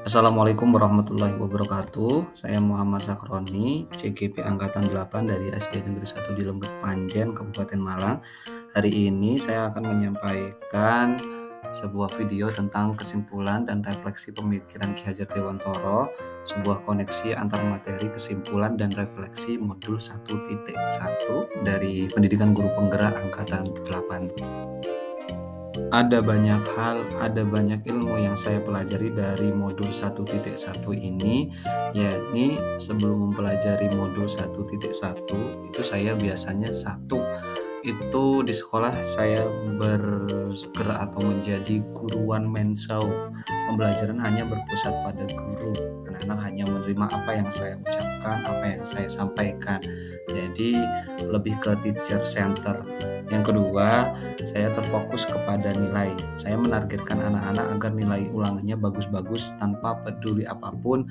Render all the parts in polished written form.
Assalamualaikum warahmatullahi wabarakatuh. Saya Muhammad Sakroni, CGP Angkatan 8 dari SD Negeri 1 di Lembut Panjen, Kabupaten Malang. Hari ini saya akan menyampaikan sebuah video tentang kesimpulan dan refleksi pemikiran Ki Hajar Dewantoro, sebuah koneksi antar materi, kesimpulan, dan refleksi modul 1.1 dari Pendidikan Guru Penggerak Angkatan 8. Ada banyak hal, ada banyak ilmu yang saya pelajari dari modul 1.1 ini, yakni sebelum mempelajari modul 1.1 itu saya biasanya itu di sekolah saya bergerak atau menjadi guru one man show. Pembelajaran hanya berpusat pada guru. Anak-anak hanya menerima apa yang saya ucapkan, apa yang saya sampaikan. Jadi lebih ke teacher center. Yang kedua, saya terfokus kepada nilai. Saya menargetkan anak-anak agar nilai ulangannya bagus-bagus tanpa peduli apapun.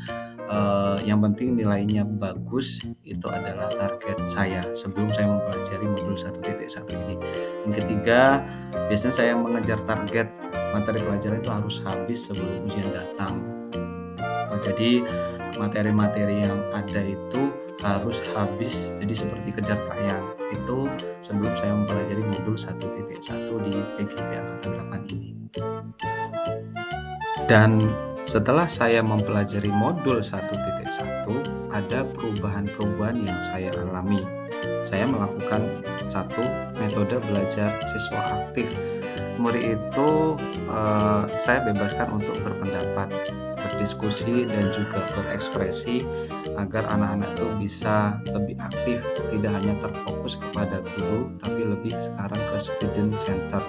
Yang penting nilainya bagus, itu adalah target saya sebelum saya mempelajari modul 1.1 ini. Yang ketiga, biasanya saya mengejar target materi pelajaran itu harus habis sebelum ujian datang. Jadi materi-materi yang ada itu harus habis, jadi seperti kejar tayang. Itu sebelum saya mempelajari modul 1.1 di PGP Angkatan 8 ini. Dan setelah saya mempelajari modul 1.1, ada perubahan-perubahan yang saya alami. Saya melakukan satu metode belajar siswa aktif. Murid itu saya bebaskan untuk berpendapat, berdiskusi, dan juga berekspresi agar anak-anak itu bisa lebih aktif, tidak hanya terfokus kepada guru, tapi lebih sekarang ke student center.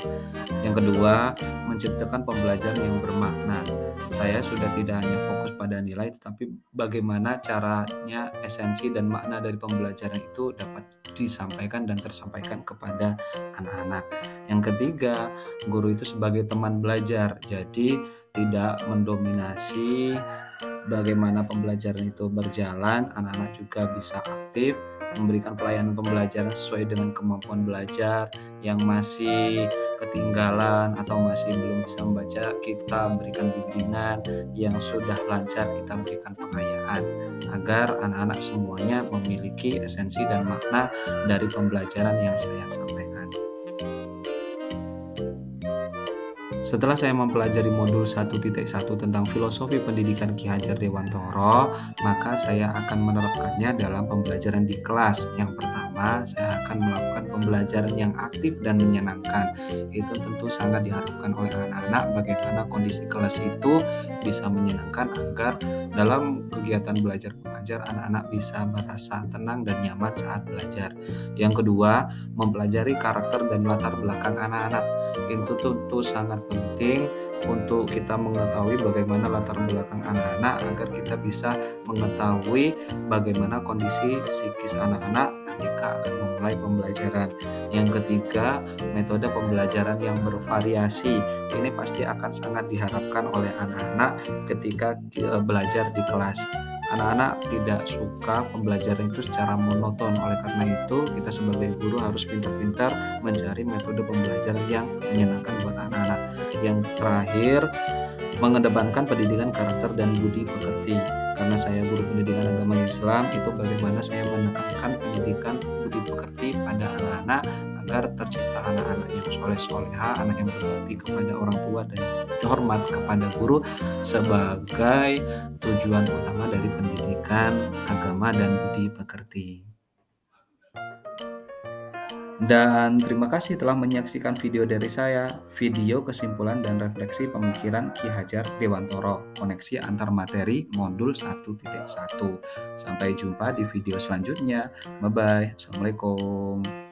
Yang kedua, menciptakan pembelajaran yang bermakna. Saya sudah tidak hanya fokus pada nilai, tetapi bagaimana caranya esensi dan makna dari pembelajaran itu dapat disampaikan dan tersampaikan kepada anak-anak. Yang ketiga, guru itu sebagai teman belajar, jadi tidak mendominasi bagaimana pembelajaran itu berjalan. Anak-anak juga bisa aktif, memberikan pelayanan pembelajaran sesuai dengan kemampuan belajar. Yang masih ketinggalan atau masih belum bisa membaca, kita berikan bimbingan. Yang sudah lancar, kita berikan pengayaan agar anak-anak semuanya memiliki esensi dan makna dari pembelajaran yang saya sampaikan. Setelah saya mempelajari modul 1.1 tentang filosofi pendidikan Ki Hajar Dewantoro, maka saya akan menerapkannya dalam pembelajaran di kelas. Yang pertama, saya akan melakukan pembelajaran yang aktif dan menyenangkan. Itu tentu sangat diharapkan oleh anak-anak, bagaimana kondisi kelas itu bisa menyenangkan agar dalam kegiatan belajar mengajar anak-anak bisa merasa tenang dan nyaman saat belajar. Yang kedua, mempelajari karakter dan latar belakang anak-anak. Itu tentu sangat penting untuk kita mengetahui bagaimana latar belakang anak-anak agar kita bisa mengetahui bagaimana kondisi psikis anak-anak ketika akan memulai pembelajaran. Yang ketiga, metode pembelajaran yang bervariasi. Ini pasti akan sangat diharapkan oleh anak-anak ketika belajar di kelas. Anak-anak tidak suka pembelajaran itu secara monoton. Oleh karena itu, kita sebagai guru harus pintar-pintar mencari metode pembelajaran yang menyenangkan buat anak-anak. Yang terakhir, mengedepankan pendidikan karakter dan budi pekerti. Karena saya guru pendidikan agama Islam, itu bagaimana saya menekankan pendidikan budi pekerti pada anak-anak agar tercipta anak-anak yang soleh-soleha, anak yang berbakti kepada orang tua dan hormat kepada guru sebagai tujuan utama dari pendidikan agama dan budi pekerti. Dan terima kasih telah menyaksikan video dari saya, video kesimpulan dan refleksi pemikiran Ki Hajar Dewantoro, koneksi antar materi modul 1.1. Sampai jumpa di video selanjutnya. Bye-bye. Assalamualaikum.